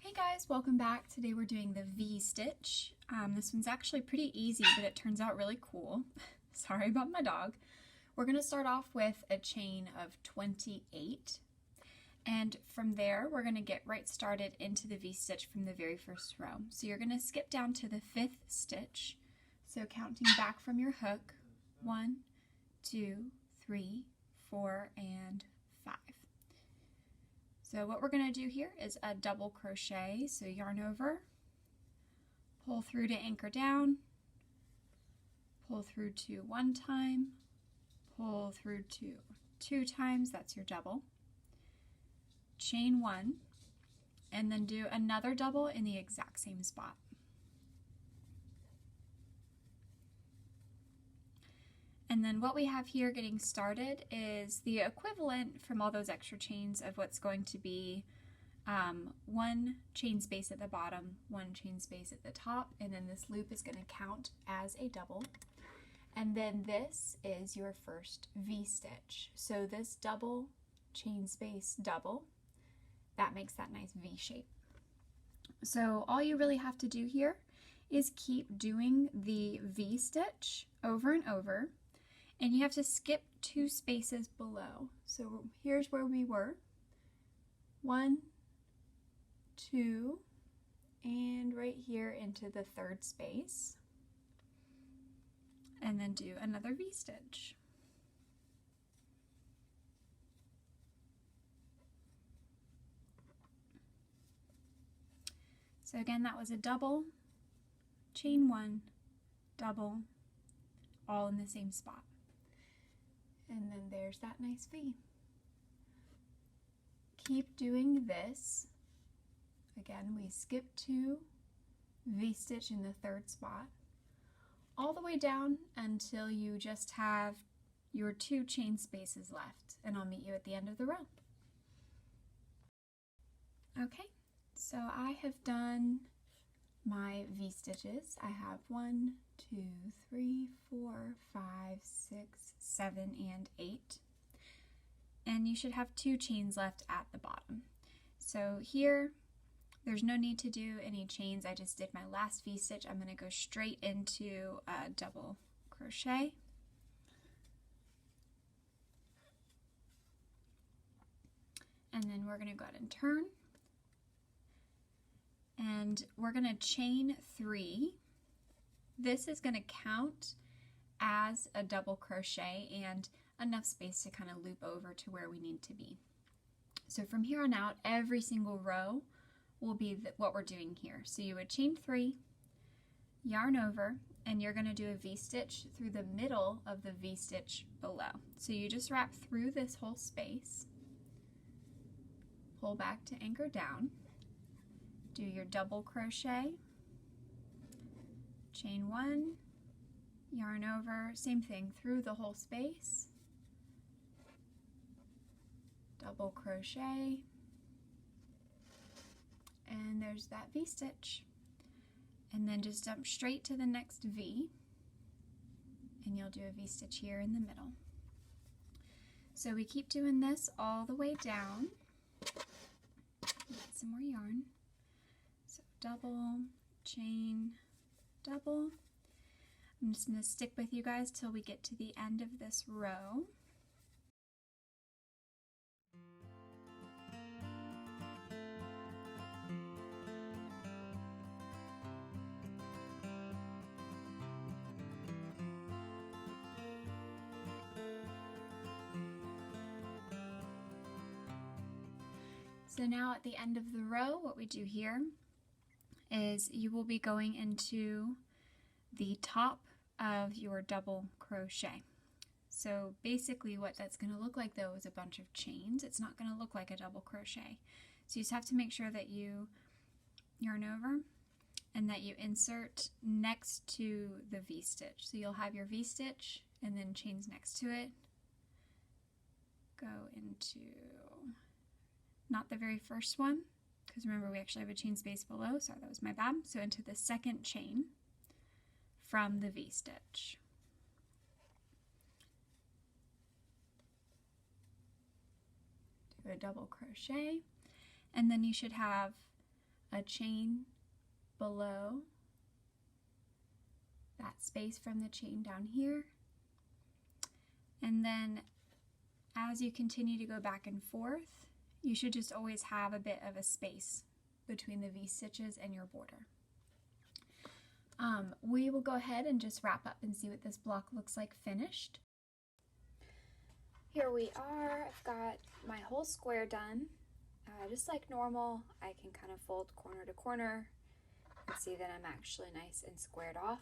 Hey guys, welcome back. Today we're doing the V-stitch. This one's actually pretty easy, but it turns out really cool. Sorry about my dog. We're going to start off with a chain of 28, and from there we're going to get right started into the V-stitch from the very first row. So you're going to skip down to the 5th stitch, so counting back from your hook, 1, 2, 3, 4, and 5. So what we're going to do here is a double crochet, so yarn over, pull through to anchor down, pull through to 1 time, pull through to 2 times, that's your double, chain 1, and then do another double in the exact same spot. And then what we have here getting started is the equivalent from all those extra chains of what's going to be 1 chain space at the bottom, 1 chain space at the top, and then this loop is going to count as a double. And then this is your first V-stitch. So this double chain space double, that makes that nice V shape. So all you really have to do here is keep doing the V-stitch over and over. And you have to skip 2 spaces below. So here's where we were. 1, 2, and right here into the 3rd space. And then do another V-stitch. So again, that was a double, chain 1, double, all in the same spot. And then there's that nice V. Keep doing this. Again, we skip 2, V-stitch in the 3rd spot, all the way down until you just have your 2 chain spaces left, and I'll meet you at the end of the row. Okay, so I have done my V-stitches. I have 1, 2, 3, 4, 5, 6, 7, and 8. And you should have 2 chains left at the bottom. So here, there's no need to do any chains. I just did my last V-stitch. I'm going to go straight into a double crochet. And then we're going to go ahead and turn. And we're going to chain 3. This is going to count as a double crochet and enough space to kind of loop over to where we need to be. So from here on out, every single row will be what we're doing here. So you would chain 3, yarn over, and you're going to do a V-stitch through the middle of the V-stitch below. So you just wrap through this whole space, pull back to anchor down, do your double crochet, chain 1, yarn over, same thing, through the whole space, double crochet, and there's that V-stitch. And then just jump straight to the next V, and you'll do a V-stitch here in the middle. So we keep doing this all the way down. Get some more yarn. So double, chain, double. I'm just going to stick with you guys till we get to the end of this row. So now at the end of the row, what we do here is you will be going into the top of your double crochet. So basically what that's going to look like though is a bunch of chains. It's not going to look like a double crochet. So you just have to make sure that you yarn over and that you insert next to the V-stitch. So you'll have your V-stitch and then chains next to it. Go into, not the very first one, because remember we actually have a chain space below, sorry, that was my bad. So into the 2nd chain from the V-stitch. Do a double crochet, and then you should have a chain below that space from the chain down here, and then as you continue to go back and forth, you should just always have a bit of a space between the V-stitches and your border. We will go ahead and just wrap up and see what this block looks like finished. Here we are. I've got my whole square done. Just like normal, I can kind of fold corner to corner and see that I'm actually nice and squared off.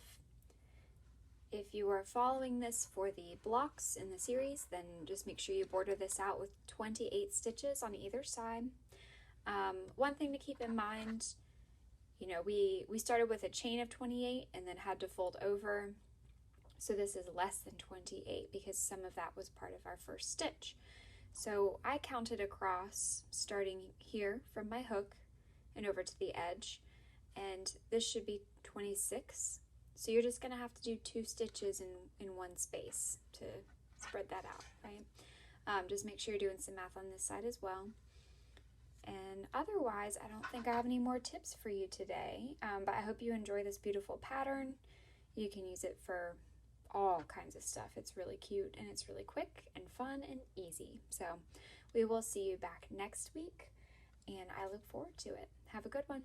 If you are following this for the blocks in the series, then just make sure you border this out with 28 stitches on either side. One thing to keep in mind, you know, we started with a chain of 28 and then had to fold over. So this is less than 28 because some of that was part of our first stitch. So I counted across starting here from my hook and over to the edge, and this should be 26. So you're just gonna have to do 2 stitches in one space to spread that out, right? Just make sure you're doing some math on this side as well. And otherwise, I don't think I have any more tips for you today, but I hope you enjoy this beautiful pattern. You can use it for all kinds of stuff. It's really cute and it's really quick and fun and easy. So we will see you back next week, and I look forward to it. Have a good one.